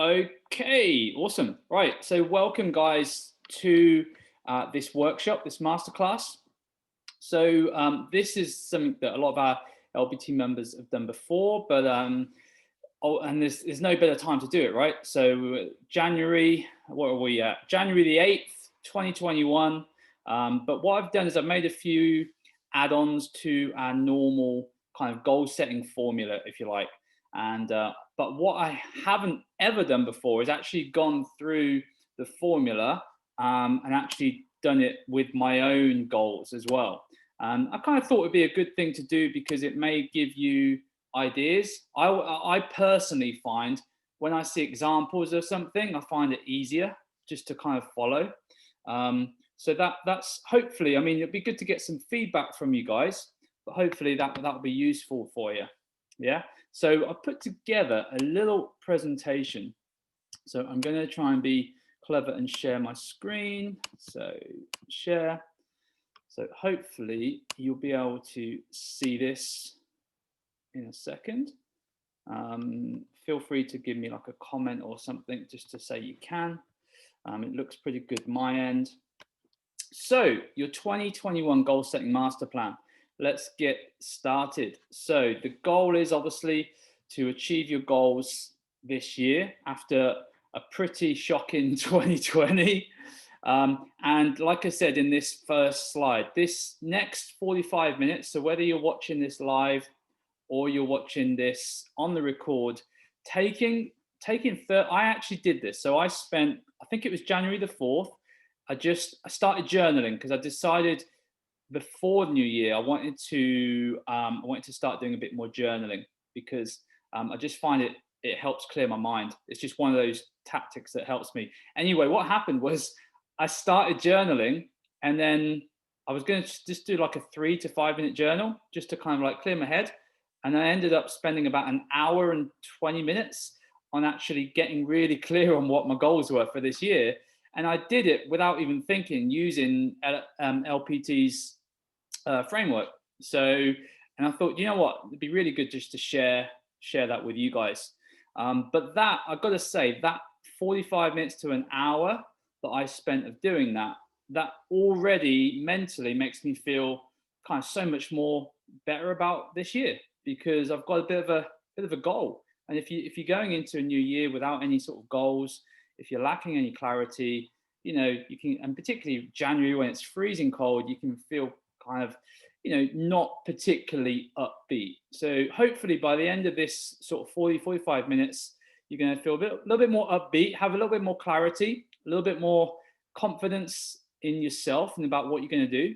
Okay, awesome. Right, so welcome guys to this workshop, this masterclass. So this is something that a lot of our LBT members have done before, but and there's no better time to do it, right? So January, what are we at? January the 8th, 2021. But what I've done is I've made a few add-ons to our normal kind of goal setting formula, if you like. And but what I haven't ever done before is actually gone through the formula and actually done it with my own goals as well. I kind of thought it'd be a good thing to do because it may give you ideas. I personally find when I see examples of something, I find it easier just to kind of follow. So that's hopefully. I mean, it'd be good to get some feedback from you guys, but hopefully that'll be useful for you. Yeah. So I put together a little presentation. So I'm going to try and be clever and share my screen. So share. So hopefully you'll be able to see this in a second. Feel free to give me like a comment or something just to say you can. It looks pretty good my end. So your 2021 goal setting master plan. Let's get started. So the goal is obviously to achieve your goals this year after a pretty shocking 2020. And like I said in this first slide, this next 45 minutes, so whether you're watching this live or you're watching this on the record, I actually did this. So I think it was January the 4th. I started journaling because I decided before the new year I wanted to start doing a bit more journaling because I just find it helps clear my mind. It's just one of those tactics that helps me. Anyway, what happened was I started journaling and then I was going to just do like a 3 to 5 minute journal just to kind of like clear my head. And I ended up spending about an hour and 20 minutes on actually getting really clear on what my goals were for this year. And I did it without even thinking, using LPT's framework. So, and I thought, you know what, it'd be really good just to share that with you guys. But that, I've got to say, that 45 minutes to an hour that I spent of doing that already mentally makes me feel kind of so much more better about this year because I've got a bit of a goal. And if you're going into a new year without any sort of goals, if you're lacking any clarity, you know, you can, and particularly January when it's freezing cold, you can feel kind of, you know, not particularly upbeat. So hopefully by the end of this sort of 45 minutes, you're going to feel a little bit more upbeat, have a little bit more clarity, a little bit more confidence in yourself and about what you're going to do.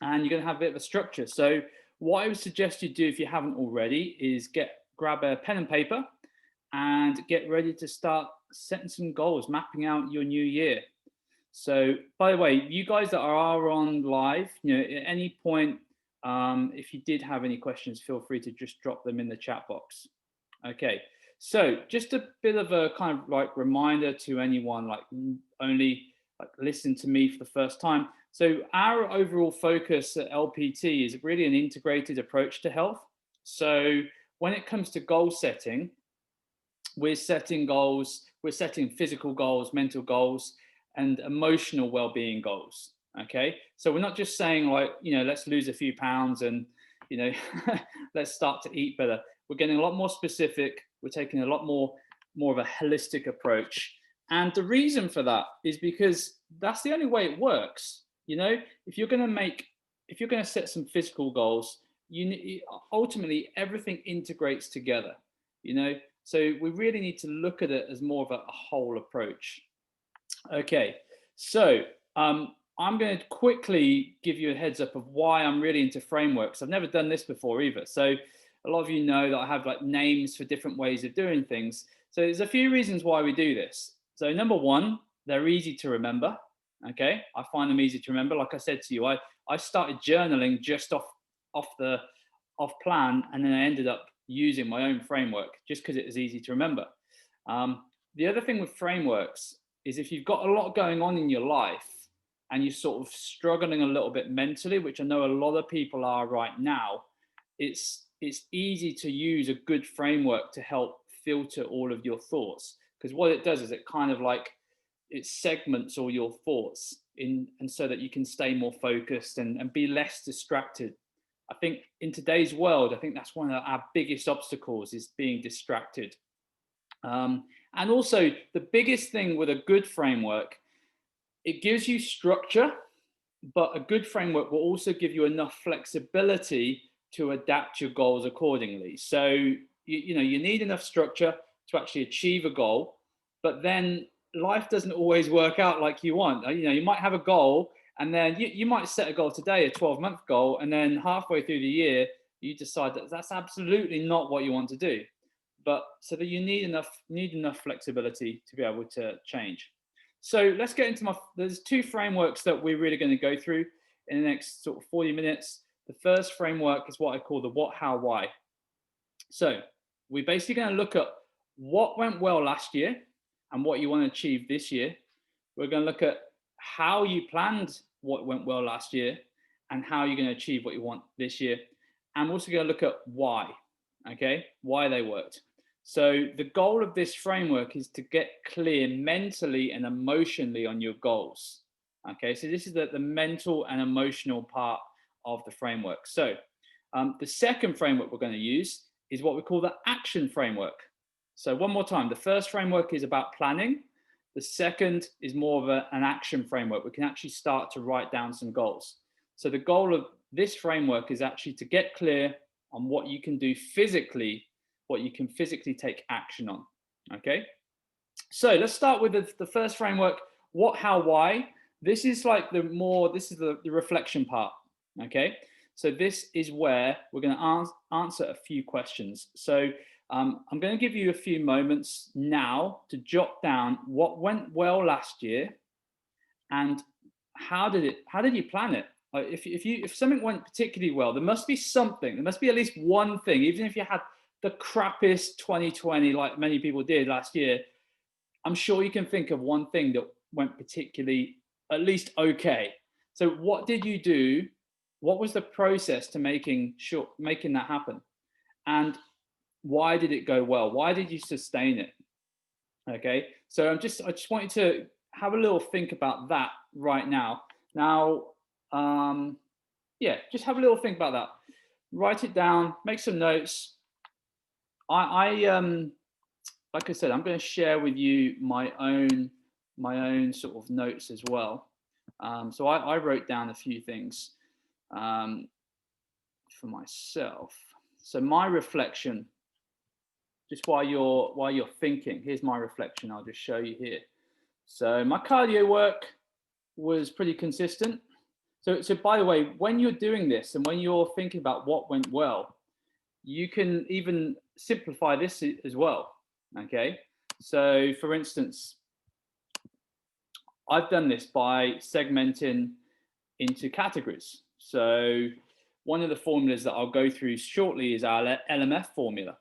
And you're going to have a bit of a structure. So what I would suggest you do if you haven't already is grab a pen and paper and get ready to start setting some goals, mapping out your new year. So, by the way, you guys that are on live, you know, at any point, if you did have any questions, feel free to just drop them in the chat box. Okay, so just a bit of a kind of like reminder to anyone like only like listen to me for the first time. So our overall focus at LPT is really an integrated approach to health. So when it comes to goal setting, we're setting goals, we're setting physical goals, mental goals, and emotional well-being goals. Okay, so we're not just saying like, you know, let's lose a few pounds and, you know, let's start to eat better. We're getting a lot more specific. We're taking a lot more of a holistic approach. And the reason for that is because that's the only way it works. You know, if you're going to set some physical goals, ultimately everything integrates together, you know. So we really need to look at it as more of a whole approach. Okay, so I'm going to quickly give you a heads up of why I'm really into frameworks. I've never done this before either. So a lot of you know that I have like names for different ways of doing things. So there's a few reasons why we do this. So number one, they're easy to remember. Okay, I find them easy to remember. Like I said to you, I started journaling just off plan, and then I ended up using my own framework just because it was easy to remember. The other thing with frameworks is if you've got a lot going on in your life and you're sort of struggling a little bit mentally, which I know a lot of people are right now, it's easy to use a good framework to help filter all of your thoughts. because what it does is it kind of like it segments all your thoughts in, and so that you can stay more focused and be less distracted. I think in today's world, I think that's one of our biggest obstacles is being distracted. And also the biggest thing with a good framework, it gives you structure, but a good framework will also give you enough flexibility to adapt your goals accordingly. So, you need enough structure to actually achieve a goal, but then life doesn't always work out like you want. You might have a goal and then you might set a goal today, a 12-month goal, and then halfway through the year, you decide that that's absolutely not what you want to do. But so that you need enough flexibility to be able to change. So let's get into there's two frameworks that we're really going to go through in the next sort of 40 minutes. The first framework is what I call the what, how, why. So we're basically going to look at what went well last year and what you want to achieve this year. We're going to look at how you planned what went well last year and how you're going to achieve what you want this year. And we're also going to look at why, okay, why they worked. So the goal of this framework is to get clear mentally and emotionally on your goals. Okay, so this is the mental and emotional part of the framework. So the second framework we're going to use is what we call the action framework. So one more time, the first framework is about planning. The second is more of an action framework. We can actually start to write down some goals. So the goal of this framework is actually to get clear on what you can do physically, what you can physically take action on. Okay, so let's start with the first framework, what, how, why. This is like the reflection part. Okay, so this is where we're going to answer a few questions. So I'm going to give you a few moments now to jot down what went well last year and how did you plan it. If something went particularly well, there must be something, there must be at least one thing, even if you had the crappiest 2020 like many people did last year, I'm sure you can think of one thing that went particularly at least okay. So what did you do? What was the process to making that happen? And why did it go well? Why did you sustain it? Okay, so I just want you to have a little think about that right now. Now, yeah, just have a little think about that. Write it down, make some notes. Like I said, I'm going to share with you my own sort of notes as well. So I wrote down a few things for myself. So my reflection, just while you're thinking, here's my reflection. I'll just show you here. So my cardio work was pretty consistent. So by the way, when you're doing this and when you're thinking about what went well, you can even simplify this as well. Okay, so for instance, I've done this by segmenting into categories. So one of the formulas that I'll go through shortly is our LMF formula.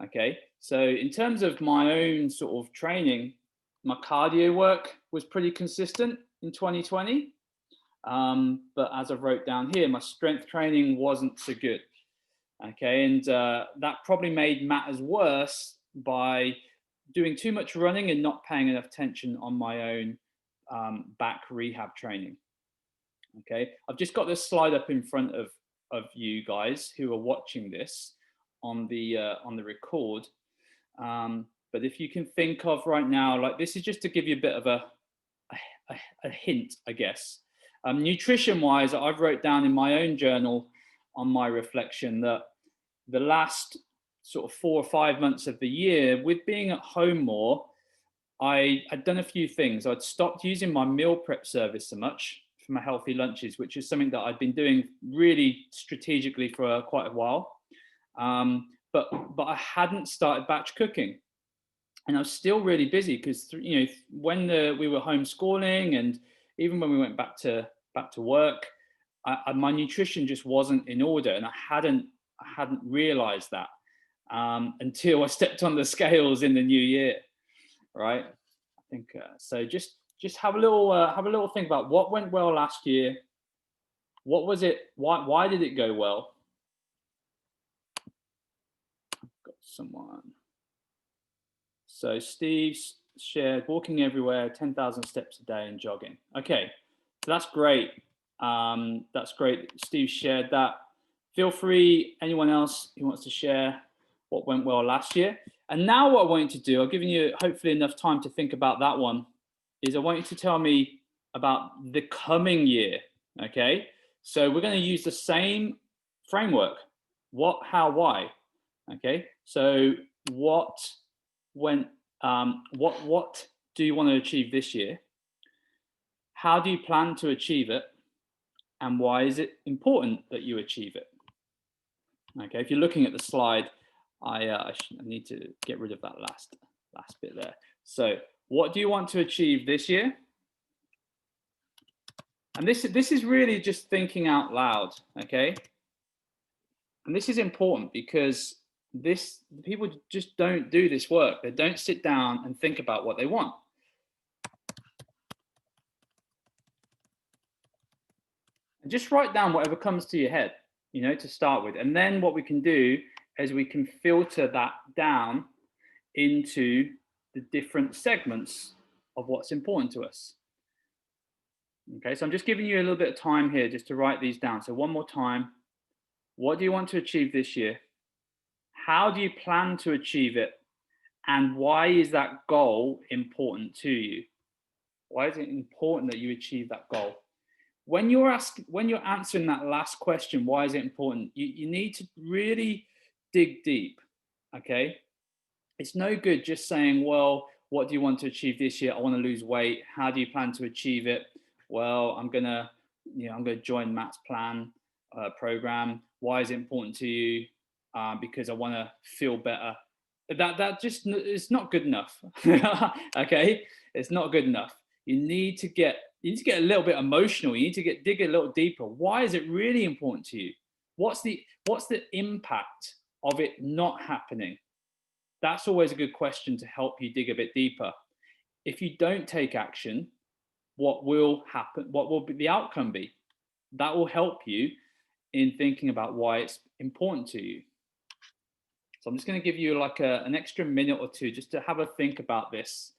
Okay, so in terms of my own sort of training, my cardio work was pretty consistent in 2020. But as I wrote down here, my strength training wasn't so good. Okay, and that probably made matters worse by doing too much running and not paying enough attention on my own back rehab training. Okay, I've just got this slide up in front of you guys who are watching this on the record. But if you can think of right now, like this is just to give you a bit of a hint, I guess. Nutrition wise, I've wrote down in my own journal on my reflection that the last sort of 4 or 5 months of the year, with being at home more, I'd done a few things. I'd stopped using my meal prep service so much for my healthy lunches, which is something that I'd been doing really strategically for quite a while. But I hadn't started batch cooking, and I was still really busy because when we were homeschooling and even when we went back to work, my nutrition just wasn't in order, and I hadn't realized that until I stepped on the scales in the new year, right? I think so. Just have a little think about what went well last year. What was it? Why did it go well? I've got So Steve shared walking everywhere, 10,000 steps a day and jogging. Okay, so that's great. That's great. Steve shared that. Feel free, anyone else who wants to share what went well last year. And now what I want you to do, I've given you hopefully enough time to think about that one, is I want you to tell me about the coming year, okay? So we're going to use the same framework. What, how, why, okay? So what do you want to achieve this year? How do you plan to achieve it? And why is it important that you achieve it? Okay, if you're looking at the slide, I need to get rid of that last bit there. So what do you want to achieve this year? And this is really just thinking out loud, okay? And this is important because people just don't do this work. They don't sit down and think about what they want. And just write down whatever comes to your head, you know, to start with. And then what we can do is we can filter that down into the different segments of what's important to us. Okay, so I'm just giving you a little bit of time here just to write these down. So one more time, what do you want to achieve this year? How do you plan to achieve it? And why is that goal important to you? Why is it important that you achieve that goal? When you're answering that last question, why is it important? You need to really dig deep, okay? It's no good just saying, well, what do you want to achieve this year? I want to lose weight. How do you plan to achieve it? Well, I'm gonna join Masterplan program. Why is it important to you? Because I want to feel better. That just is not good enough. Okay, it's not good enough. You need to get a little bit emotional. You need to dig a little deeper. Why is it really important to you? What's the impact of it not happening? That's always a good question to help you dig a bit deeper. If you don't take action, what will happen? What will the outcome be? That will help you in thinking about why it's important to you. So I'm just going to give you like an extra minute or two just to have a think about this.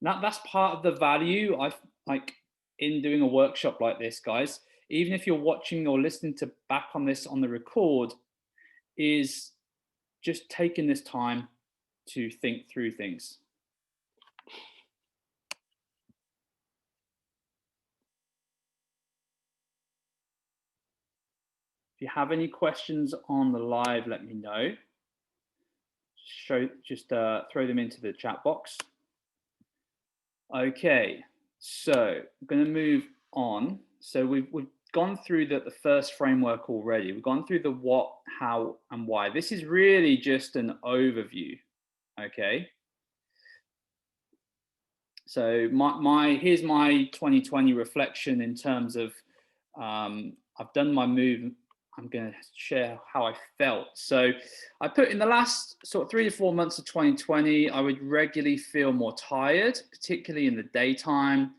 Now, that's part of the value I like in doing a workshop like this, guys. Even if you're watching or listening to back on this on the record, is just taking this time to think through things. If you have any questions on the live, let me know. Throw them into the chat box. Okay, so I'm going to move on. So we've gone through the first framework already. We've gone through the what, how, and why. This is really just an overview. Okay. So here's my 2020 reflection in terms of I've done my move. I'm going to share how I felt. So I put in the last sort of 3 to 4 months of 2020, I would regularly feel more tired, particularly in the daytime.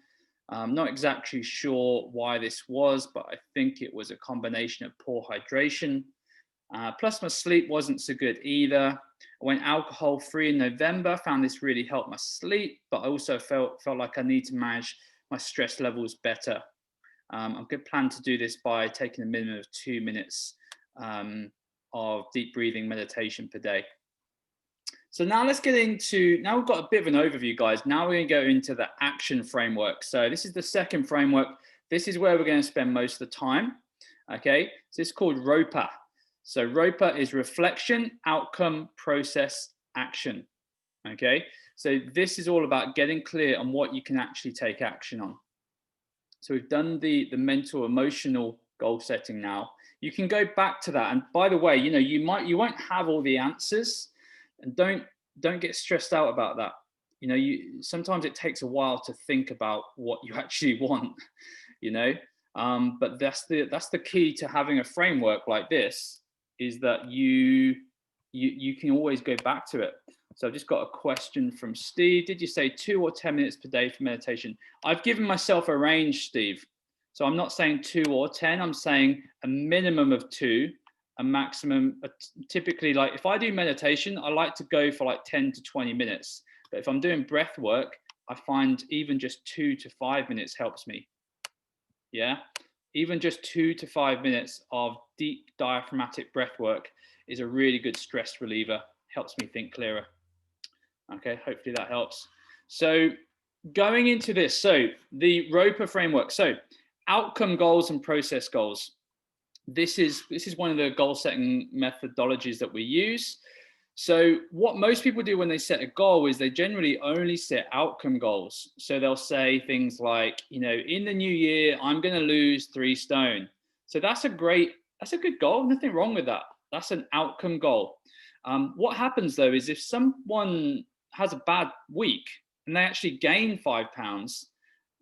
I'm not exactly sure why this was, but I think it was a combination of poor hydration. Plus my sleep wasn't so good either. I went alcohol free in November, found this really helped my sleep, but I also felt like I need to manage my stress levels better. I'm going to plan to do this by taking a minimum of 2 minutes of deep breathing meditation per day. So now let's get into, now we've got a bit of an overview, guys. Now we're going to go into the action framework. So this is the second framework. This is where we're going to spend most of the time. Okay, so it's called ROPA. So ROPA is reflection, outcome, process, action. Okay, so this is all about getting clear on what you can actually take action on. So we've done the mental, emotional goal setting now. You can go back to that. And by the way, you know, you won't have all the answers, and don't get stressed out about that. You know, sometimes it takes a while to think about what you actually want, you know, but that's the key to having a framework like this, is that you can always go back to it. So I've just got a question from Steve. Did you say 2 or 10 minutes per day for meditation? I've given myself a range, Steve. So I'm not saying 2 or 10. I'm saying a minimum of 2, a maximum. Typically, like if I do meditation, I like to go for like 10 to 20 minutes. But if I'm doing breath work, I find even just 2 to 5 minutes helps me. Yeah, even just 2 to 5 minutes of deep diaphragmatic breath work is a really good stress reliever, helps me think clearer. Okay, hopefully that helps. So going into this, so the ROPA framework, so outcome goals and process goals. This is one of the goal setting methodologies that we use. So what most people do when they set a goal is they generally only set outcome goals. So they'll say things like, you know, in the new year, I'm going to lose 3 stone. So that's a good goal. Nothing wrong with that. That's an outcome goal. What happens though is if someone has a bad week and they actually gain 5 pounds,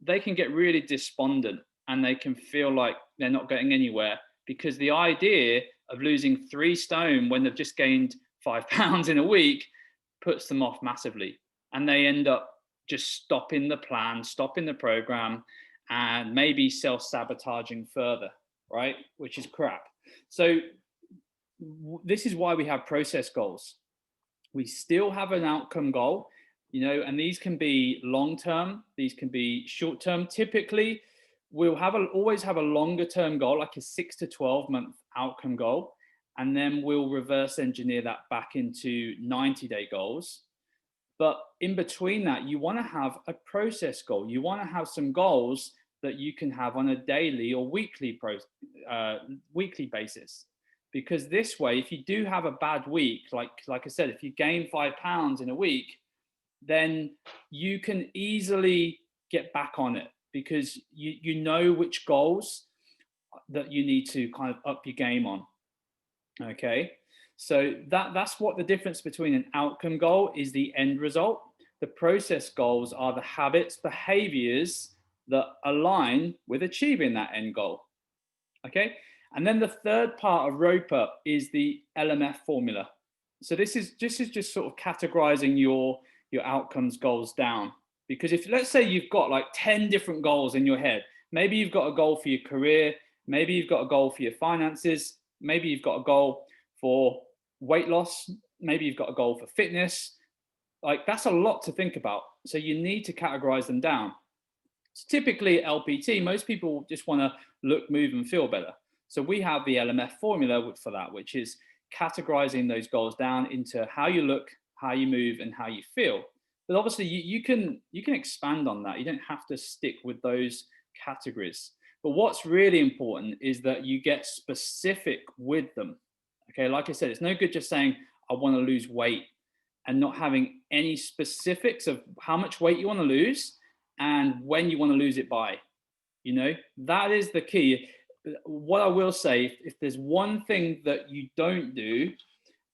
they can get really despondent and they can feel like they're not getting anywhere, because the idea of losing 3 stone when they've just gained 5 pounds in a week puts them off massively, and they end up just stopping the plan, stopping the program, and maybe self-sabotaging further, right? Which is crap. So this is why we have process goals. We still have an outcome goal, you know, and these can be long-term, these can be short-term. Typically, we'll always have a longer-term goal, like a 6 to 12-month outcome goal, and then we'll reverse engineer that back into 90-day goals. But in between that, you want to have a process goal. You want to have some goals that you can have on a daily or weekly basis. Because this way, if you do have a bad week, like I said, if you gain 5 pounds in a week, then you can easily get back on it, because you know which goals that you need to kind of up your game on. Okay, so that's what the difference between an outcome goal is, the end result. The process goals are the habits, behaviors that align with achieving that end goal. Okay, and then the third part of ROPA is the LMF formula. So this is just sort of categorizing your outcomes goals down. Because if, let's say you've got like 10 different goals in your head, maybe you've got a goal for your career, maybe you've got a goal for your finances, maybe you've got a goal for weight loss, maybe you've got a goal for fitness. Like, that's a lot to think about. So you need to categorize them down. So typically at LPT, most people just want to look, move, and feel better. So we have the LMF formula for that, which is categorizing those goals down into how you look, how you move, and how you feel. But obviously you can expand on that. You don't have to stick with those categories. But what's really important is that you get specific with them. Okay, like I said, it's no good just saying, I want to lose weight, and not having any specifics of how much weight you want to lose and when you want to lose it by. You know, that is the key. What I will say, if there's one thing that you don't do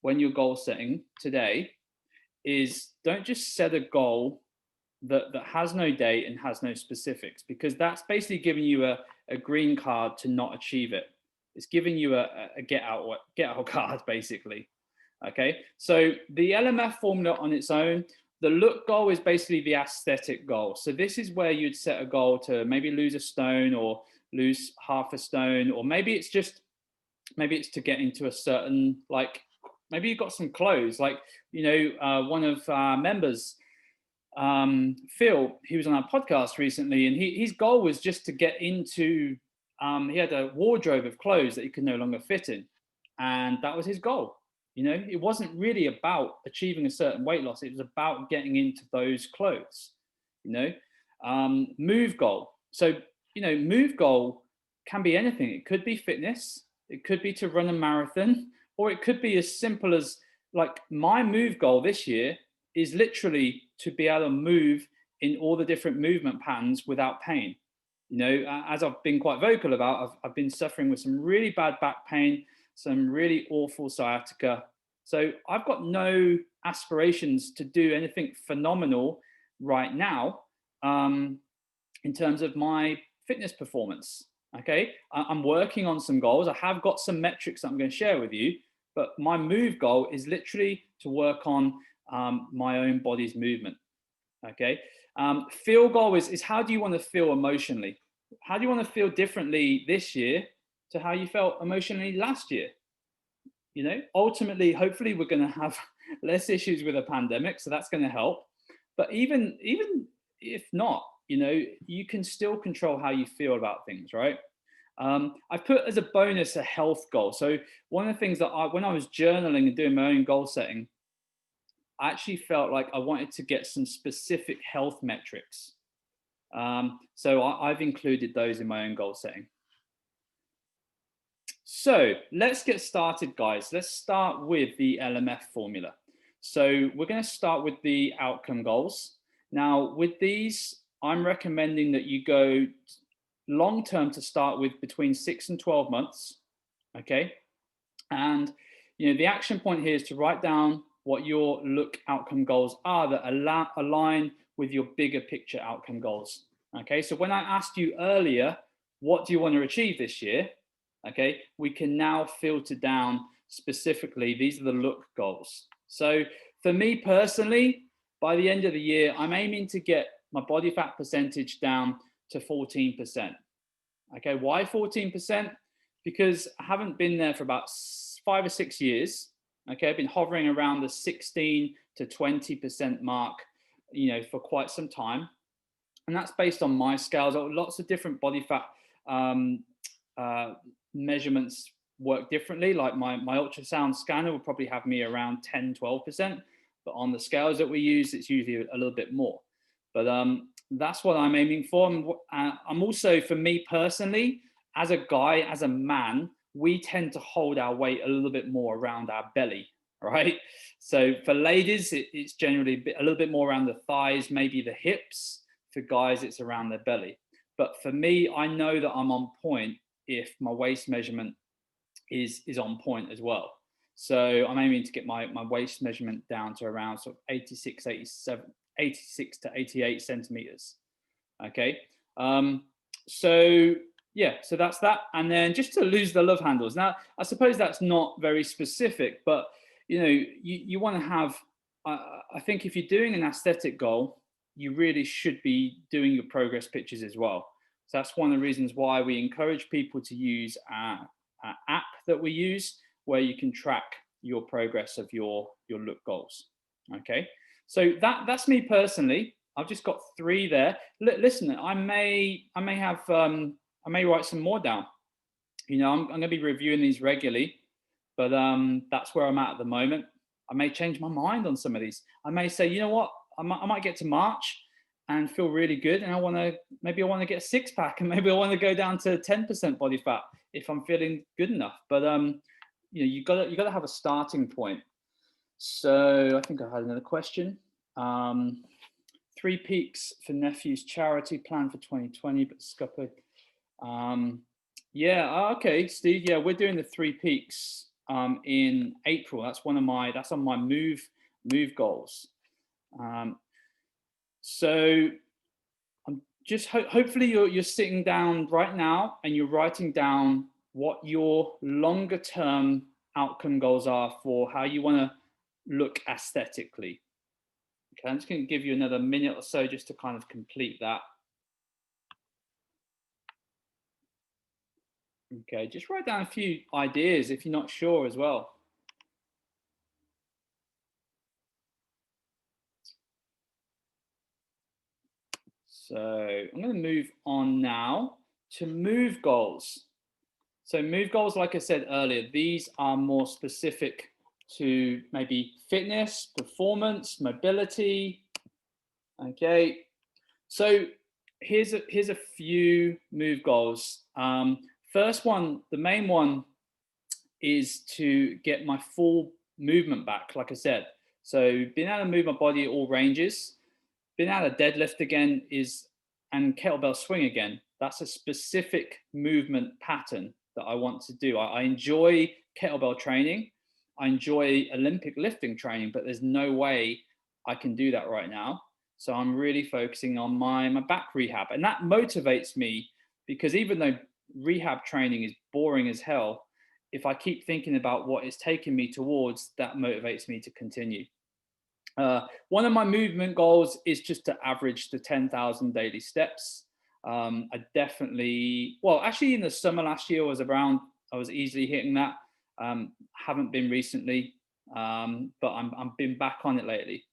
when you're goal setting today, is don't just set a goal that has no date and has no specifics, because that's basically giving you a green card to not achieve it. It's giving you a get out card, basically. Okay, so the LMF formula on its own, the look goal is basically the aesthetic goal. So this is where you'd set a goal to maybe lose a stone or lose half a stone, or maybe it's to get into a certain, like, maybe you've got some clothes, like, you know, one of our members, Phil, he was on our podcast recently, and his goal was just to get into, he had a wardrobe of clothes that he could no longer fit in. And that was his goal. You know, it wasn't really about achieving a certain weight loss. It was about getting into those clothes, you know. Move goal. So, you know, move goal can be anything. It could be fitness. It could be to run a marathon, or it could be as simple as, like, my move goal this year is literally to be able to move in all the different movement patterns without pain. You know, as I've been quite vocal about, I've been suffering with some really bad back pain, some really awful sciatica. So I've got no aspirations to do anything phenomenal right now in terms of my fitness performance. Okay, I'm working on some goals. I have got some metrics that I'm going to share with you, but my move goal is literally to work on my own body's movement. Okay, feel goal is how do you want to feel emotionally? How do you want to feel differently this year to how you felt emotionally last year? You know, ultimately, hopefully we're going to have less issues with a pandemic, so that's going to help. But even if not, you know, you can still control how you feel about things, right? I put as a bonus a health goal. So one of the things that when I was journaling and doing my own goal setting, I actually felt like I wanted to get some specific health metrics. So I've included those in my own goal setting. So let's get started, guys. Let's start with the LMF formula. So we're going to start with the outcome goals. Now, with these, I'm recommending that you go long term to start with between 6 and 12 months. Okay. And, you know, the action point here is to write down what your look outcome goals are that align with your bigger picture outcome goals. Okay. So when I asked you earlier, what do you want to achieve this year? Okay, we can now filter down specifically, these are the look goals. So for me personally, by the end of the year, I'm aiming to get my body fat percentage down to 14%. Okay, why 14%? Because I haven't been there for about 5 or 6 years. Okay, I've been hovering around the 16 to 20% mark, you know, for quite some time. And that's based on my scales. Lots of different body fat measurements work differently. Like my ultrasound scanner will probably have me around 10-12%, but on the scales that we use, it's usually a little bit more. But that's what I'm aiming for. I'm also, for me personally, as a guy, as a man, we tend to hold our weight a little bit more around our belly, right? So for ladies, it's generally a little bit more around the thighs, maybe the hips. For guys, it's around their belly. But for me, I know that I'm on point if my waist measurement is on point as well. So I'm aiming to get my waist measurement down to around sort of 86 to 88 centimeters. Okay. So yeah, so that's that. And then just to lose the love handles. Now, I suppose that's not very specific, but you know, you want to have, I think if you're doing an aesthetic goal, you really should be doing your progress pictures as well. So that's one of the reasons why we encourage people to use our app that we use, where you can track your progress of your look goals. Okay, so that's me personally. I've just got 3 there. Listen, I may write some more down. You know, I'm going to be reviewing these regularly, but that's where I'm at the moment. I may change my mind on some of these. I may say, you know what, I might get to March and feel really good, and maybe I want to get a 6-pack, and maybe I want to go down to 10% body fat if I'm feeling good enough. But you know, you got to have a starting point. So I think I had another question. 3 peaks for nephew's charity plan for 2020, but scuppered. Yeah, okay, Steve. Yeah, we're doing the 3 peaks in April. That's on my move goals. So I'm just hopefully you're sitting down right now and you're writing down what your longer term outcome goals are for how you want to look aesthetically. Okay, I'm just going to give you another minute or so just to kind of complete that. Okay, just write down a few ideas if you're not sure as well. So I'm going to move on now to move goals. So move goals, like I said earlier, these are more specific to maybe fitness, performance, mobility. Okay, so here's a few move goals. First one, the main one, is to get my full movement back, like I said. So being able to move my body at all ranges, being able to deadlift again and kettlebell swing again. That's a specific movement pattern that I want to do. I enjoy kettlebell training. I enjoy Olympic lifting training, but there's no way I can do that right now. So I'm really focusing on my back rehab. And that motivates me, because even though rehab training is boring as hell, if I keep thinking about what it's taking me towards, that motivates me to continue. One of my movement goals is just to average the 10,000 daily steps. I definitely, well, actually in the summer last year I was easily hitting that. Haven't been recently, but I'm been back on it lately.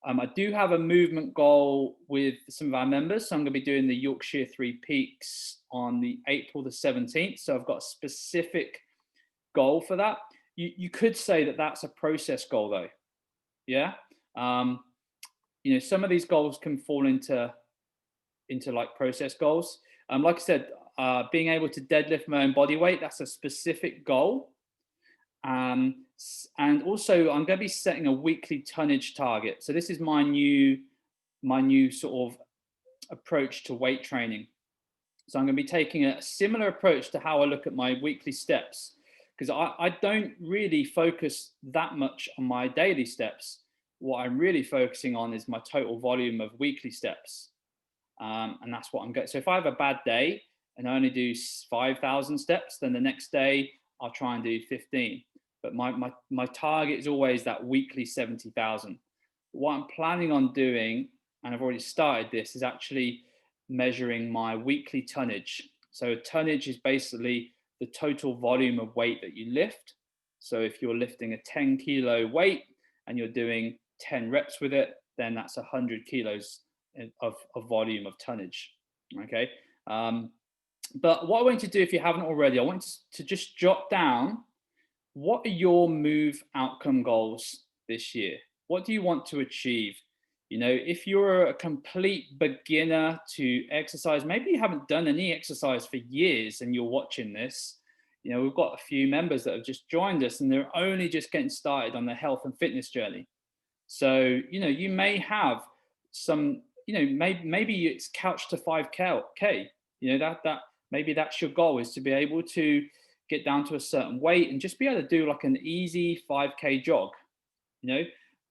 I do have a movement goal with some of our members. So I'm going to be doing the Yorkshire Three Peaks on the April the 17th. So I've got a specific goal for that. You could say that that's a process goal though. Yeah. You know, some of these goals can fall into like process goals. Like I said, being able to deadlift my own body weight, that's a specific goal. And also I'm going to be setting a weekly tonnage target. So this is my new sort of approach to weight training. So I'm going to be taking a similar approach to how I look at my weekly steps, because I don't really focus that much on my daily steps. What I'm really focusing on is my total volume of weekly steps. And that's what I'm going. So if I have a bad day and I only do 5,000 steps, then the next day I'll try and do 15. But my target is always that weekly 70,000. What I'm planning on doing, and I've already started this, is actually measuring my weekly tonnage. So tonnage is basically the total volume of weight that you lift. So if you're lifting a 10 kilo weight and you're doing 10 reps with it, then that's 100 kilos of volume of tonnage. Okay. But what I want you to do, if you haven't already, I want to just jot down, what are your move outcome goals this year? What do you want to achieve? You know, if you're a complete beginner to exercise, maybe you haven't done any exercise for years and you're watching this, you know, we've got a few members that have just joined us and they're only just getting started on their health and fitness journey. So, you know, you may have some, you know, maybe it's couched to 5K, you know, that maybe that's your goal, is to be able to get down to a certain weight and just be able to do like an easy 5K jog. You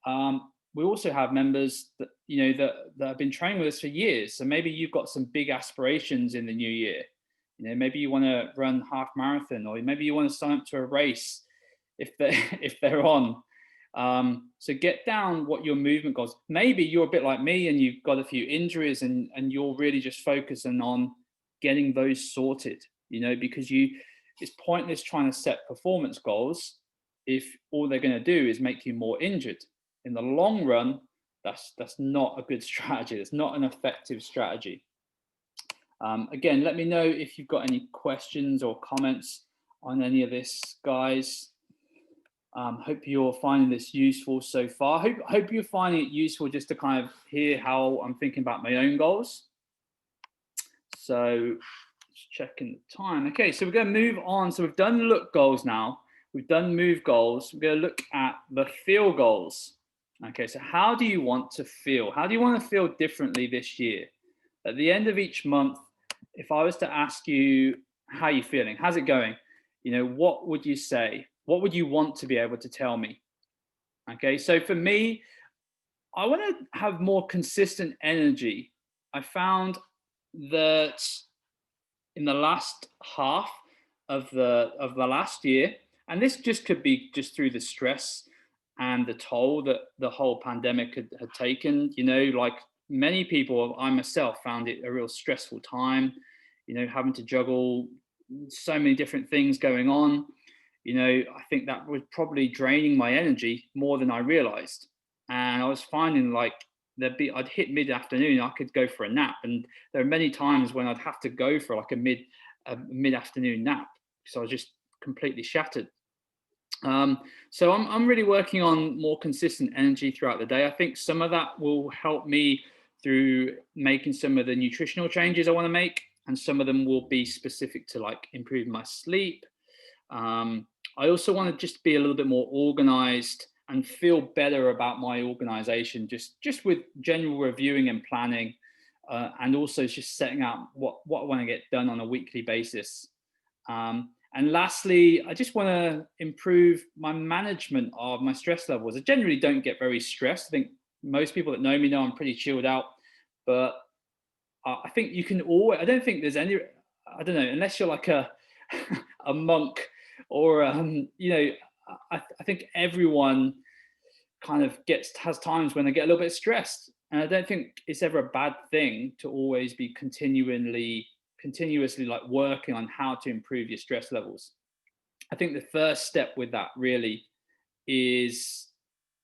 know, we also have members that, you know, that have been training with us for years. So maybe you've got some big aspirations in the new year. You know, maybe you want to run half marathon, or maybe you want to sign up to a race if they're on. So get down what your movement goals. Maybe you're a bit like me and you've got a few injuries and you're really just focusing on getting those sorted, you know, because it's pointless trying to set performance goals if all they're going to do is make you more injured. In the long run, that's not a good strategy. It's not an effective strategy. Again, let me know if you've got any questions or comments on any of this, guys. Hope you're finding this useful so far. Hope you're finding it useful just to kind of hear how I'm thinking about my own goals. So just checking the time. Okay, so we're going to move on. So we've done look goals now. We've done move goals. We're going to look at the feel goals. Okay, so how do you want to feel? How do you want to feel differently this year? At the end of each month, if I was to ask you, how are you feeling? How's it going? You know, what would you say? What would you want to be able to tell me? Okay, so for me, I want to have more consistent energy. I found that in the last half of the last year, and this just could be just through the stress and the toll that the whole pandemic had taken, you know, like many people, I myself found it a real stressful time, you know, having to juggle so many different things going on. You know, I think that was probably draining my energy more than I realized. And I was finding like I'd hit mid-afternoon, I could go for a nap. And there are many times when I'd have to go for like a mid-afternoon nap. So I was just completely shattered. So I'm really working on more consistent energy throughout the day. I think some of that will help me through making some of the nutritional changes I want to make. And some of them will be specific to like improving my sleep. I also want to just be a little bit more organized and feel better about my organization, just with general reviewing and planning, and also just setting out what I want to get done on a weekly basis. And lastly, I just want to improve my management of my stress levels. I generally don't get very stressed. I think most people that know me know I'm pretty chilled out, but I think you can always, I don't think there's any, I don't know, unless you're like a monk or, you know, I think everyone kind of has times when they get a little bit stressed. And I don't think it's ever a bad thing to always be continuously like working on how to improve your stress levels. I think the first step with that really is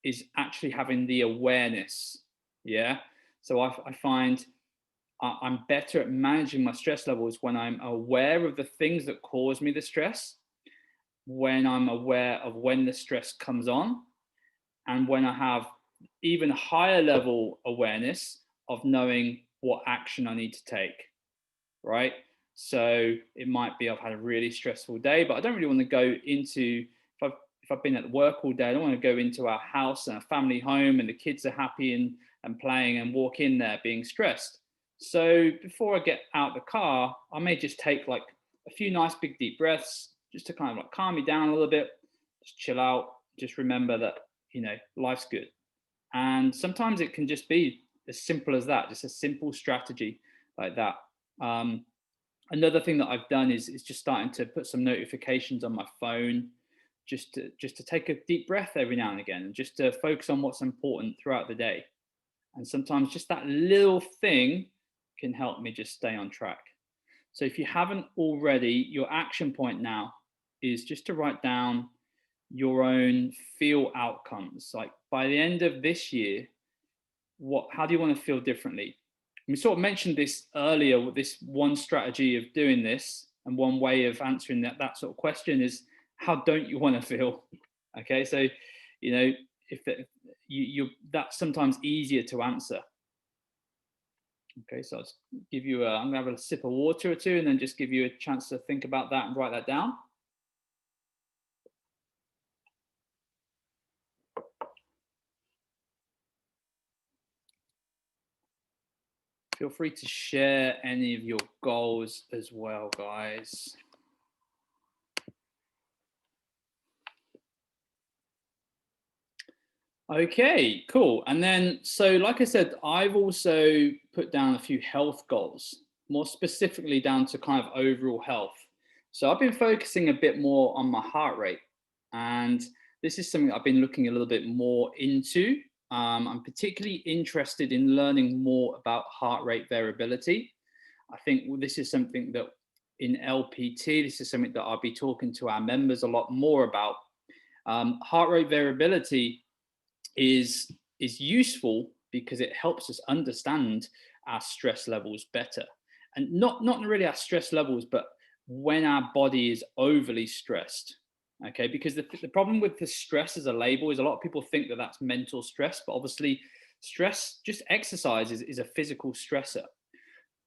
is actually having the awareness. Yeah. So I find I'm better at managing my stress levels when I'm aware of the things that cause me the stress, when I'm aware of when the stress comes on, and when I have even higher level awareness of knowing what action I need to take, right? So it might be I've had a really stressful day, but I don't really want to go into, if I've been at work all day, I don't want to go into our house and a family home and the kids are happy and playing and walk in there being stressed. So before I get out the car, I may just take like a few nice big deep breaths just to kind of like calm me down a little bit, just chill out, just remember that, life's good. And sometimes it can just be as simple as that, just a simple strategy like that. Another thing that I've done is just starting to put some notifications on my phone, just to take a deep breath every now and again, and just to focus on what's important throughout the day. And sometimes just that little thing can help me just stay on track. So if you haven't already, your action point now is just to write down your own feel outcomes. Like by the end of this year, how do you want to feel differently? We sort of mentioned this earlier with this one strategy of doing this, and one way of answering that sort of question is, how don't you want to feel? Okay, so if that's sometimes easier to answer. Okay, so I'll give you I'm gonna have a sip of water or two and then just give you a chance to think about that and write that down. Feel free to share any of your goals as well, guys. Okay, cool. And then, so like I said, I've also put down a few health goals, more specifically down to kind of overall health. So I've been focusing a bit more on my heart rate. And this is something I've been looking a little bit more into. I'm particularly interested in learning more about heart rate variability. I think this is something that in LPT, this is something that I'll be talking to our members a lot more about. Heart rate variability is useful because it helps us understand our stress levels better, and not really our stress levels, but when our body is overly stressed. Okay, because the problem with the stress as a label is a lot of people think that that's mental stress, but obviously stress, just exercise is a physical stressor.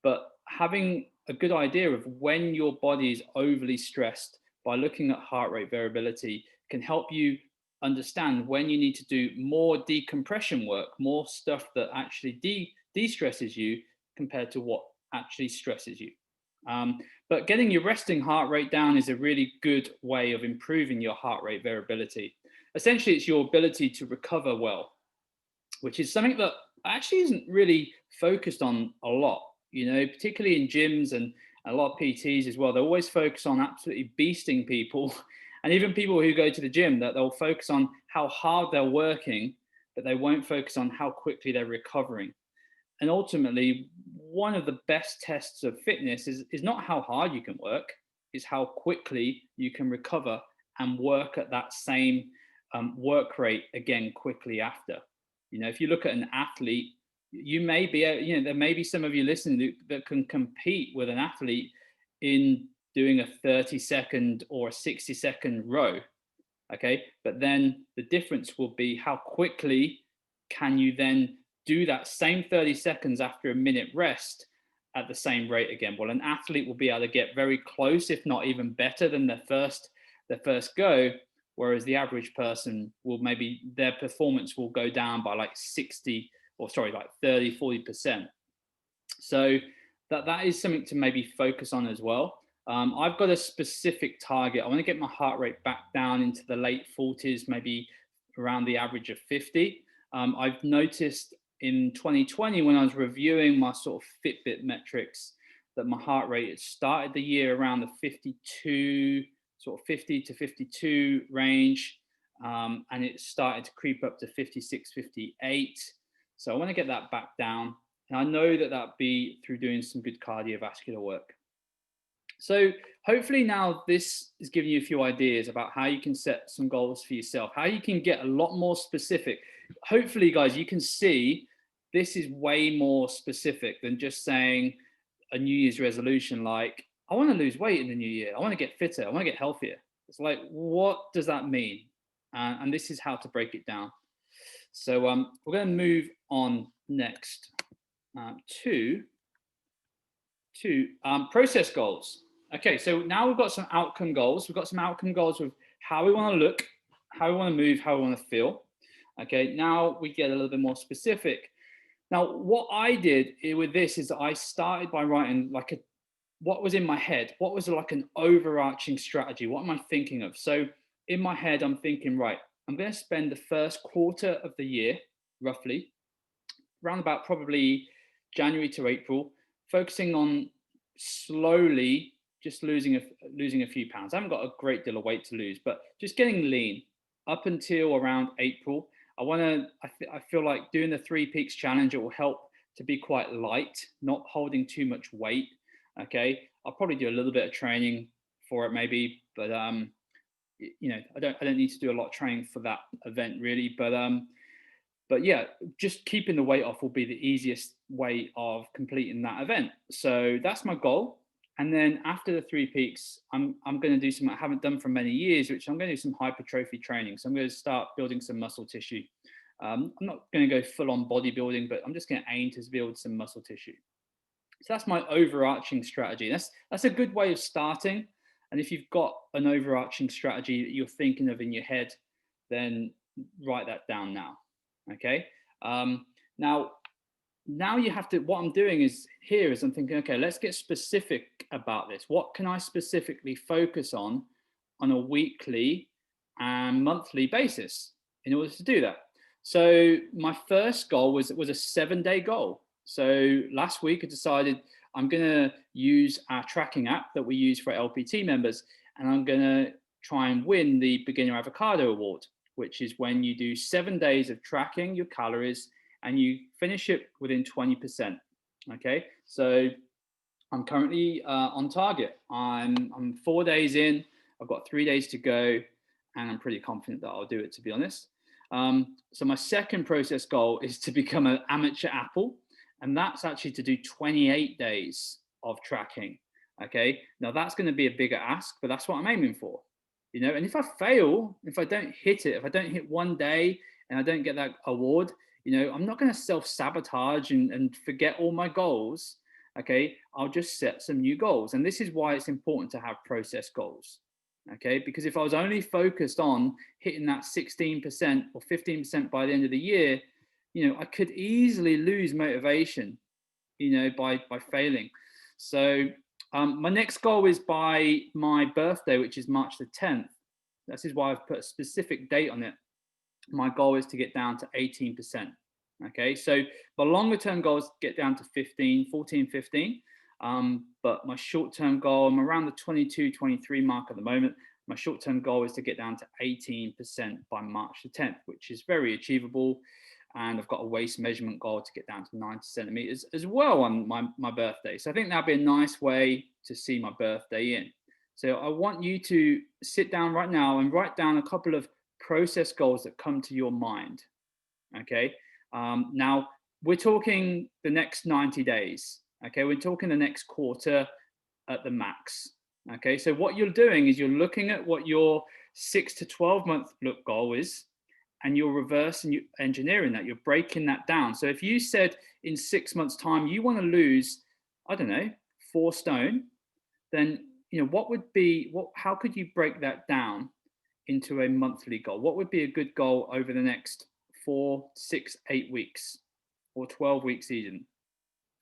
But having a good idea of when your body is overly stressed by looking at heart rate variability can help you understand when you need to do more decompression work, more stuff that actually de-stresses you compared to what actually stresses you. But getting your resting heart rate down is a really good way of improving your heart rate variability. Essentially, it's your ability to recover well, which is something that actually isn't really focused on a lot, particularly in gyms and a lot of PTs as well. They always focus on absolutely beasting people. And even people who go to the gym, that they'll focus on how hard they're working, but they won't focus on how quickly they're recovering. And ultimately, one of the best tests of fitness is not how hard you can work, is how quickly you can recover and work at that same work rate again quickly after. If you look at an athlete, you may be, there may be some of you listening that can compete with an athlete in doing a 30-second or a 60-second row. Okay, but then the difference will be how quickly can you then do that same 30 seconds after a minute rest at the same rate again. Well, an athlete will be able to get very close, if not even better than their first go, whereas the average person will, maybe their performance will go down by like 30-40%. So that is something to maybe focus on as well. I've got a specific target. I want to get my heart rate back down into the late 40s, maybe around the average of 50. I've noticed in 2020, when I was reviewing my sort of Fitbit metrics, that my heart rate had started the year around the 52, sort of 50 to 52 range. And it started to creep up to 56, 58. So I want to get that back down. And I know that that'd be through doing some good cardiovascular work. So hopefully now this is giving you a few ideas about how you can set some goals for yourself, how you can get a lot more specific. Hopefully, guys, you can see this is way more specific than just saying a New Year's resolution like, I want to lose weight in the new year. I want to get fitter. I want to get healthier. It's like, what does that mean? And this is how to break it down. So we're going to move on next to process goals. Okay, so now we've got some outcome goals. We've got some outcome goals with how we want to look, how we want to move, how we want to feel. Okay, now we get a little bit more specific. Now, what I did with this is that I started by writing like what was in my head, what was like an overarching strategy, what am I thinking of? So in my head, I'm thinking, right, I'm going to spend the first quarter of the year, roughly, around about probably January to April, focusing on slowly just losing a few pounds. I haven't got a great deal of weight to lose, but just getting lean up until around April. I feel like doing the 3 peaks challenge, it will help to be quite light, not holding too much weight. Okay, I'll probably do a little bit of training for it maybe, but you know, I don't need to do a lot of training for that event really, but yeah, just keeping the weight off will be the easiest way of completing that event. So that's my goal. And then after the 3 peaks, I'm going to do something I haven't done for many years, which I'm going to do some hypertrophy training. So I'm going to start building some muscle tissue. I'm not going to go full on bodybuilding, but I'm just going to aim to build some muscle tissue. So that's my overarching strategy. That's a good way of starting. And if you've got an overarching strategy that you're thinking of in your head, then write that down now. Okay. Now you have to, what I'm doing is I'm thinking, okay, let's get specific about this. What can I specifically focus on a weekly and monthly basis in order to do that? So my first goal was a 7-day goal. So last week I decided I'm going to use our tracking app that we use for LPT members, and I'm going to try and win the Beginner Avocado Award, which is when you do 7 days of tracking your calories and you finish it within 20%. Okay, so I'm currently on target. I'm 4 days in. I've got 3 days to go, and I'm pretty confident that I'll do it, to be honest. So my second process goal is to become an amateur Apple, and that's actually to do 28 days of tracking. Okay, now that's going to be a bigger ask, but that's what I'm aiming for. You know, and if I fail, if I don't hit it, if I don't hit one day and I don't get that award, you know, I'm not going to self-sabotage and forget all my goals. Okay, I'll just set some new goals. And this is why it's important to have process goals. Okay, because if I was only focused on hitting that 16% or 15% by the end of the year, you know, I could easily lose motivation, you know, by failing. So my next goal is by my birthday, which is March the 10th. This is why I've put a specific date on it. My goal is to get down to 18%. Okay, so my longer term goal is to get down to 14, 15. But my short term goal, I'm around the 22, 23 mark at the moment. My short term goal is to get down to 18% by March the 10th, which is very achievable. And I've got a waist measurement goal to get down to 90 centimeters as well on my birthday. So I think that'd be a nice way to see my birthday in. So I want you to sit down right now and write down a couple of process goals that come to your mind. Okay. Now we're talking the next 90 days. Okay. We're talking the next quarter at the max. Okay. So what you're doing is you're looking at what your 6 to 12 month look goal is, and you're reverse and you engineering that. You're breaking that down. So if you said in 6 months time, you want to lose, I don't know, 4 stone, then, you know, how could you break that down into a monthly goal? What would be a good goal over the next 4, 6, 8 weeks or 12 weeks even?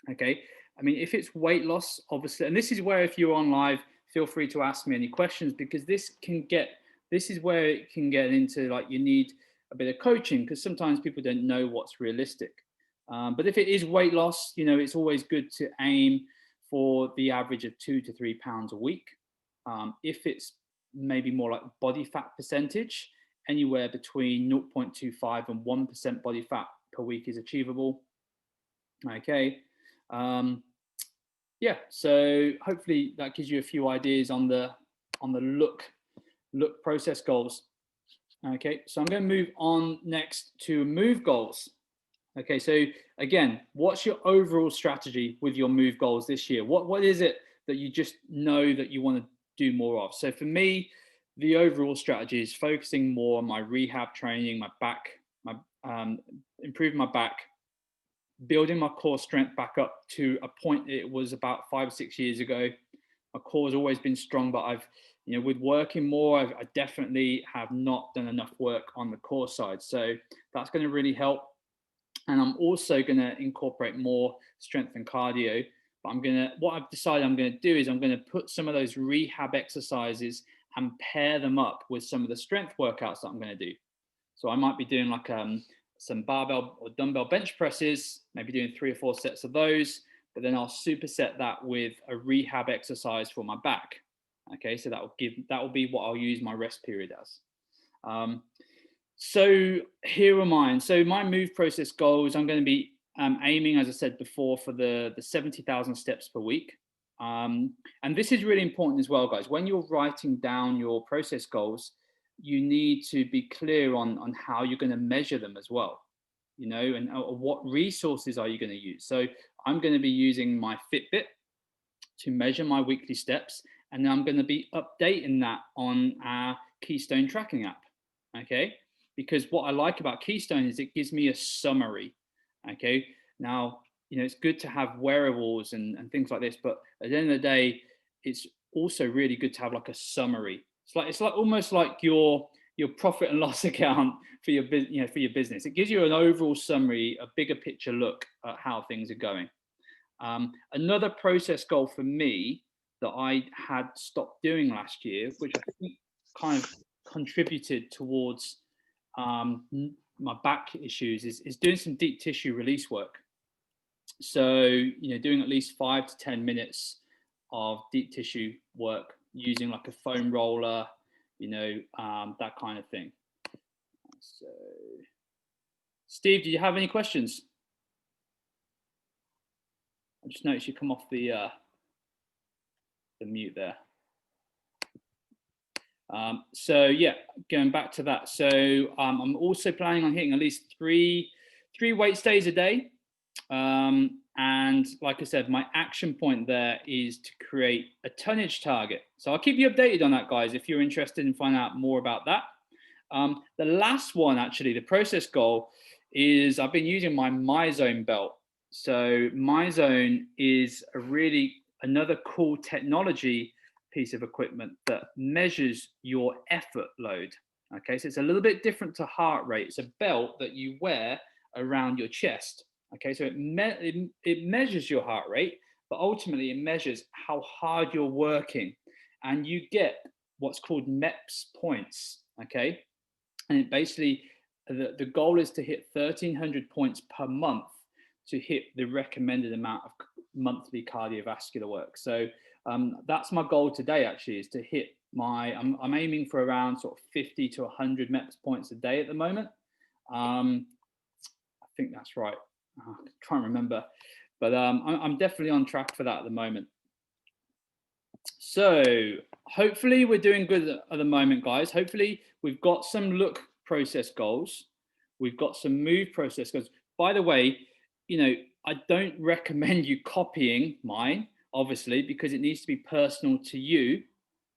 Okay. I mean, if it's weight loss, obviously, and this is where, if you're on live, feel free to ask me any questions, because this is where it can get into, like, you need a bit of coaching, because sometimes people don't know what's realistic. But if it is weight loss, you know, it's always good to aim for the average of 2 to 3 pounds a week. If it's maybe more like body fat percentage, anywhere between 0.25 and 1% body fat per week is achievable. Okay. yeah, so hopefully that gives you a few ideas on the look process goals. Okay, so I'm going to move on next to move goals. Okay, so again, what's your overall strategy with your move goals this year? What is it that you just know that you want to do more of? So for me, the overall strategy is focusing more on my rehab training, my back, my improving my back, building my core strength back up to a point it was about 5 or 6 years ago. My core has always been strong, but I've, with working more, I definitely have not done enough work on the core side. So that's going to really help. And I'm also going to incorporate more strength and cardio. But what I've decided I'm going to do is I'm going to put some of those rehab exercises and pair them up with some of the strength workouts that I'm going to do. So I might be doing like some barbell or dumbbell bench presses, maybe doing 3 or 4 sets of those, but then I'll superset that with a rehab exercise for my back. Okay, so that will be what I'll use my rest period as. So here are mine. So my move process goals, I'm going to be aiming, as I said before, for the 70,000 steps per week. And this is really important as well, guys. When you're writing down your process goals, you need to be clear on how you're going to measure them as well, and what resources are you going to use. So I'm going to be using my Fitbit to measure my weekly steps, and I'm going to be updating that on our Keystone tracking app. Okay, because what I like about Keystone is it gives me a summary. Okay, now it's good to have wearables and things like this, but at the end of the day, it's also really good to have like a summary. It's like almost like your profit and loss account for your for your business. It gives you an overall summary, a bigger picture look at how things are going. Another process goal for me that I had stopped doing last year, which I think kind of contributed towards my back issues, is doing some deep tissue release work. So, doing at least 5 to 10 minutes of deep tissue work using like a foam roller, that kind of thing. So, Steve, do you have any questions? I just noticed you come off the mute there. So yeah, going back to that. So I'm also planning on hitting at least three weight stays a day. And like I said, my action point there is to create a tonnage target. So I'll keep you updated on that, guys, if you're interested in finding out more about that. The last one, actually, the process goal is I've been using my MyZone belt. So MyZone is another cool technology piece of equipment that measures your effort load. Okay, so it's a little bit different to heart rate. It's a belt that you wear around your chest. Okay, so it measures your heart rate, but ultimately it measures how hard you're working, and you get what's called MEPS points. Okay, and it basically the goal is to hit 1,300 points per month to hit the recommended amount of monthly cardiovascular work. So that's my goal today, actually, is to hit I'm aiming for around sort of 50 to 100 MEPS points a day at the moment. I think that's right. I can't remember, but I'm definitely on track for that at the moment. So hopefully we're doing good at the moment, guys. Hopefully we've got some look process goals. We've got some move process goals. By the way, I don't recommend you copying mine, obviously, because it needs to be personal to you.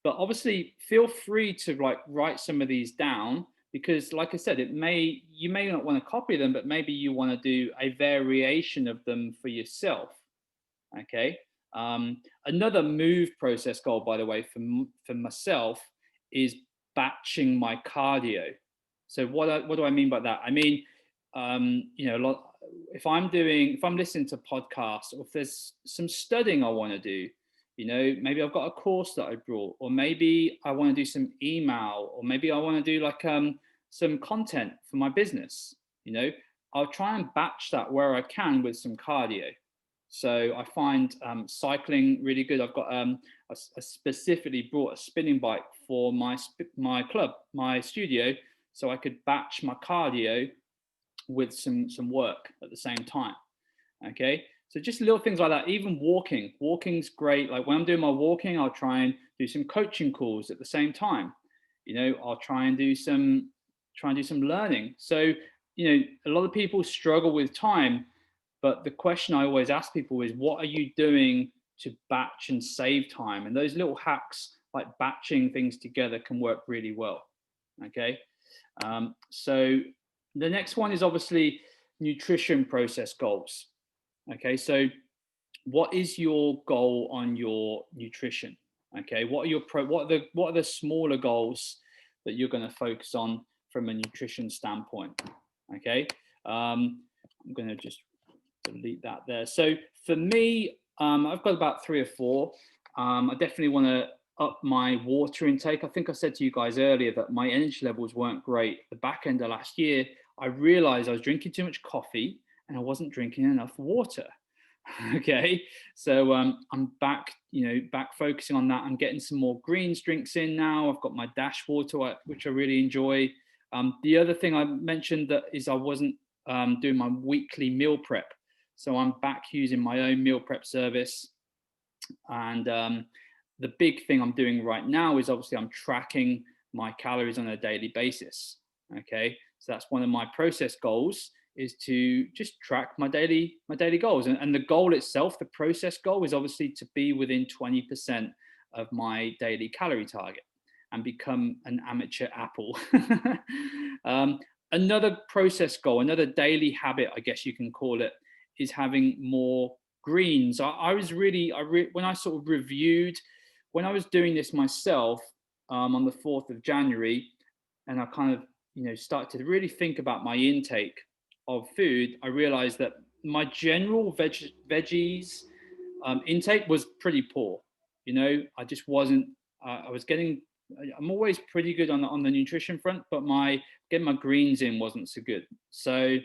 But obviously, feel free to write some of these down, because, like I said, you may not want to copy them, but maybe you want to do a variation of them for yourself. Okay. Another move process goal, by the way, for myself, is batching my cardio. So what do I mean by that? I mean, if I'm listening to podcasts, or if there's some studying I want to do, maybe I've got a course that I brought, or maybe I want to do some email, or maybe I want to do some content for my business. I'll try and batch that where I can with some cardio. So I find cycling really good. I've got I specifically brought a spinning bike for my club, my studio, so I could batch my cardio with some work at the same time. Okay, So just little things like that. Even walking's great. Like when I'm doing my walking, I'll try and do some coaching calls at the same time. I'll try and do some learning. So a lot of people struggle with time, but the question I always ask people is, what are you doing to batch and save time? And those little hacks like batching things together can work really well. Okay. So the next one is obviously nutrition process goals. Okay. So what is your goal on your nutrition? Okay. What are the smaller goals that you're going to focus on from a nutrition standpoint? Okay. I'm going to just delete that there. So for me, I've got about 3 or 4. I definitely want to up my water intake. I think I said to you guys earlier that my energy levels weren't great. The back end of last year, I realized I was drinking too much coffee and I wasn't drinking enough water. Okay, so I'm back, back focusing on that. I'm getting some more greens drinks in now. I've got my dash water, which I really enjoy. The other thing I mentioned that is I wasn't doing my weekly meal prep. So I'm back using my own meal prep service. And the big thing I'm doing right now is obviously I'm tracking my calories on a daily basis. Okay, so that's one of my process goals, is to just track my daily goals. And the goal itself, the process goal, is obviously to be within 20% of my daily calorie target and become an amateur apple. Another process goal, another daily habit, I guess you can call it, is having more greens. When I sort of reviewed, when I was doing this myself on the 4th of January, and I kind of, started to really think about my intake of food, I realized that my general veggies intake was pretty poor. I just wasn't, I'm always pretty good on the nutrition front, but getting my greens in wasn't so good. So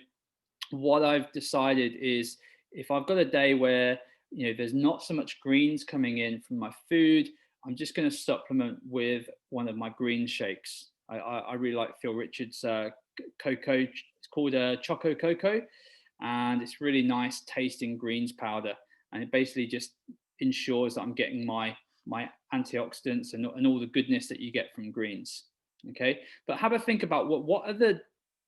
what I've decided is, if I've got a day where there's not so much greens coming in from my food, I'm just going to supplement with one of my green shakes. I really like Phil Richards' cocoa. It's called Choco Cocoa, and it's really nice tasting greens powder. And it basically just ensures that I'm getting my antioxidants and all the goodness that you get from greens. Okay, but have a think about what are the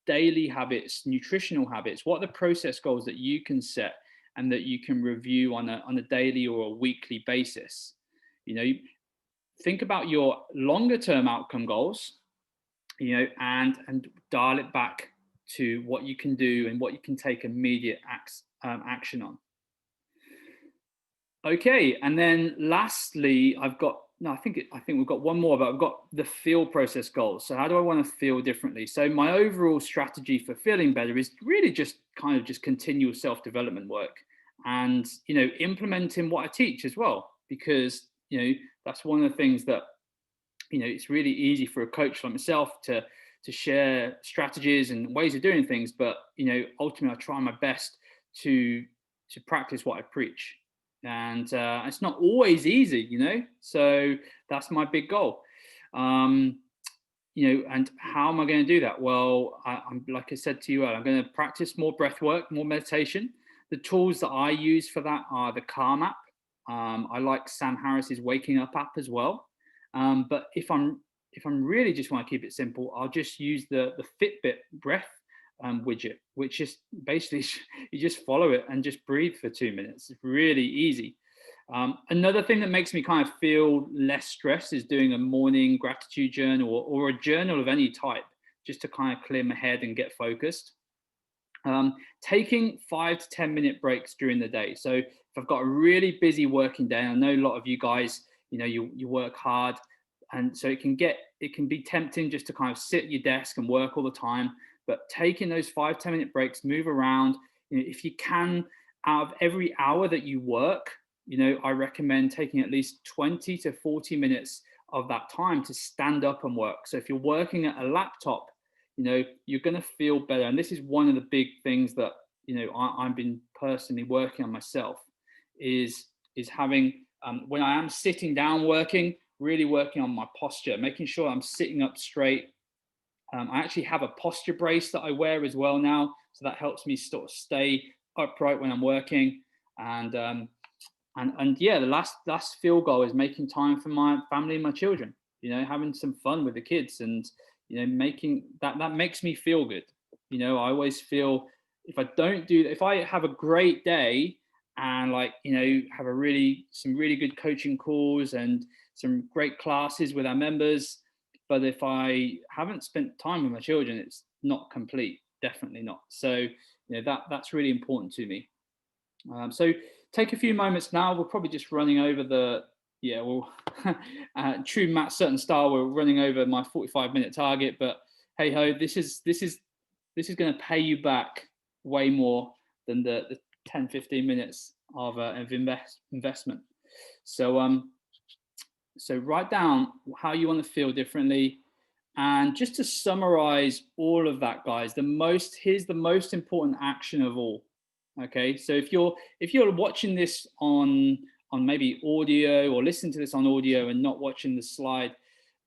daily habits, nutritional habits, what are the process goals that you can set and that you can review on a daily or a weekly basis. Think about your longer term outcome goals, and dial it back to what you can do and what you can take immediate action on. Okay, and then lastly, I think we've got one more, but I've got the feel process goals. So how do I want to feel differently? So my overall strategy for feeling better is really just kind of just continual self-development work, and implementing what I teach as well, because that's one of the things that it's really easy for a coach like myself to share strategies and ways of doing things, but ultimately I try my best to practice what I preach. And it's not always easy, so that's my big goal. And how am I going to do that? Well, I'm like I said to you earlier, I'm going to practice more breath work, more meditation. The tools that I use for that are the Calm app. I like Sam Harris's Waking Up app as well. But if I'm really just want to keep it simple, I'll just use the Fitbit breath widget, which is basically you just follow it and just breathe for 2 minutes. It's really easy. Another thing that makes me kind of feel less stressed is doing a morning gratitude journal or a journal of any type, just to kind of clear my head and get focused. Taking 5 to 10 minute breaks during the day. So if I've got a really busy working day, I know a lot of you guys, you work hard, and so it can be tempting just to kind of sit at your desk and work all the time. But taking those 5-10 minute breaks, move around. If you can, out of every hour that you work, I recommend taking at least 20 to 40 minutes of that time to stand up and work. So if you're working at a laptop, you're going to feel better. And this is one of the big things that I've been personally working on myself, is having when I am sitting down working, really working on my posture, making sure I'm sitting up straight. I actually have a posture brace that I wear as well now, so that helps me sort of stay upright when I'm working. And yeah, the last field goal is making time for my family and my children. You know, having some fun with the kids, and you know, making that makes me feel good. You know, I always feel if I don't do, if I have a great day and like, you know, have some really good coaching calls and some great classes with our members, but if I haven't spent time with my children, it's not complete. Definitely not. So, you know, that's really important to me. So take a few moments now. We're probably just running over the, yeah, well, true Matt Sutton style, we're running over my 45-minute target, but hey ho, this is going to pay you back way more than the 10, 15 minutes of investment. So write down how you want to feel differently. And just to summarize all of that, guys, here's the most important action of all. Okay, so if you're watching this on maybe audio, or listening to this on audio and not watching the slide,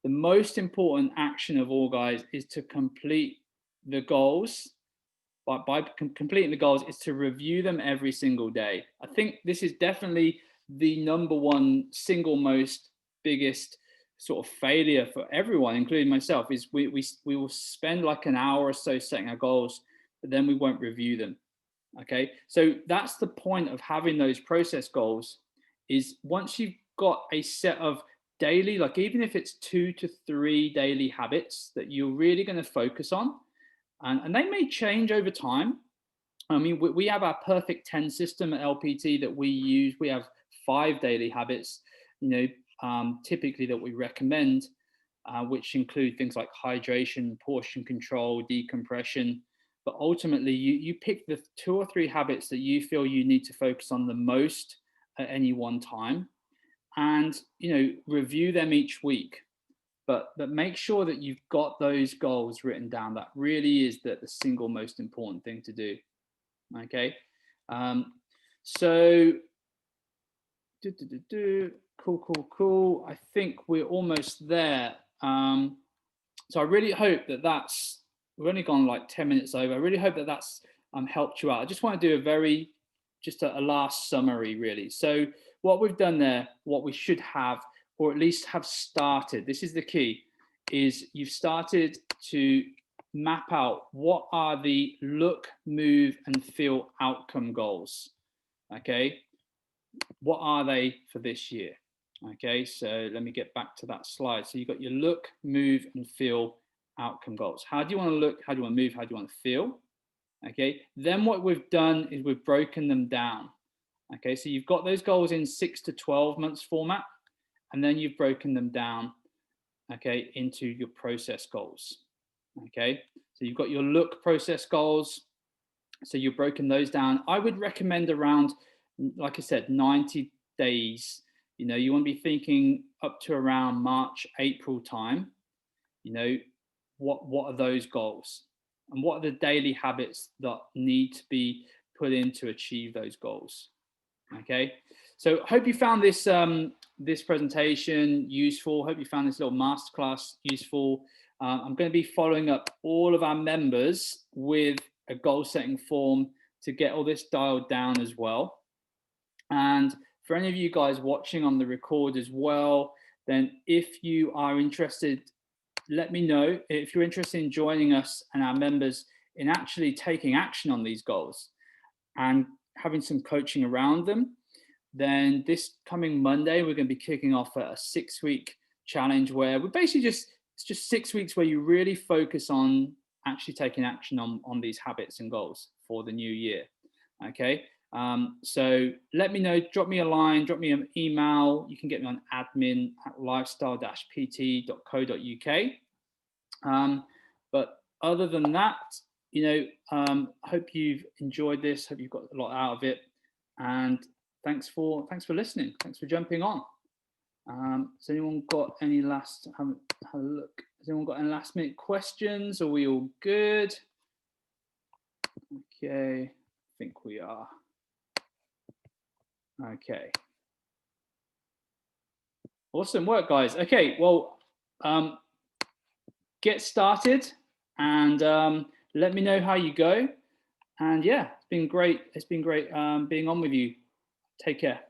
the most important action of all, guys, is to complete the goals. By completing the goals is to review them every single day. I think this is definitely the number one single most biggest sort of failure for everyone, including myself, is we will spend like an hour or so setting our goals, but then we won't review them. Okay, so that's the point of having those process goals, is once you've got a set of daily, like even if it's 2 to 3 daily habits that you're really going to focus on, and they may change over time. I mean, we have our perfect 10 system at LPT that we use. We have 5 daily habits, you know, typically that we recommend, which include things like hydration, portion control, decompression. But ultimately, you pick the 2 or 3 habits that you feel you need to focus on the most at any one time, and you know, review them each week. But make sure that you've got those goals written down. That really is the single most important thing to do. Okay, so cool. I think we're almost there. So I really hope that we've only gone like 10 minutes over. I really hope that that's helped you out. I just want to do just a last summary, really. So what we've done there, what we should have, or at least have started, this is the key, is you've started to map out what are the look, move, and feel outcome goals. Okay, what are they for this year? Okay, so let me get back to that slide. So you've got your look, move, and feel outcome goals. How do you want to look? How do you want to move? How do you want to feel? Okay, then what we've done is we've broken them down. Okay, so you've got those goals in 6 to 12 months format, and then you've broken them down, okay, into your process goals. Okay, so you've got your look process goals. So you've broken those down. I would recommend around, like I said, 90 days. You know, you want to be thinking up to around March, April time. You know, what are those goals? And what are the daily habits that need to be put in to achieve those goals? Okay, so I hope you found this this presentation useful. Hope you found this little masterclass useful. I'm going to be following up all of our members with a goal setting form to get all this dialed down as well. And for any of you guys watching on the record as well, then if you are interested, let me know. If you're interested in joining us and our members in actually taking action on these goals and having some coaching around them, then this coming Monday, we're going to be kicking off a 6-week challenge where we're basically it's just 6 weeks where you really focus on actually taking action on these habits and goals for the new year. Okay, so let me know, drop me a line, drop me an email. You can get me on admin@lifestyle-pt.co.uk. But other than that, you know, hope you've enjoyed this, hope you've got a lot out of it, and thanks for listening, thanks for jumping on. Has anyone got any last, have a look, has anyone got any last minute questions? Are we all good? Okay, I think we are. Okay, awesome work, guys. Okay, well, get started and let me know how you go. And yeah, it's been great being on with you Take care.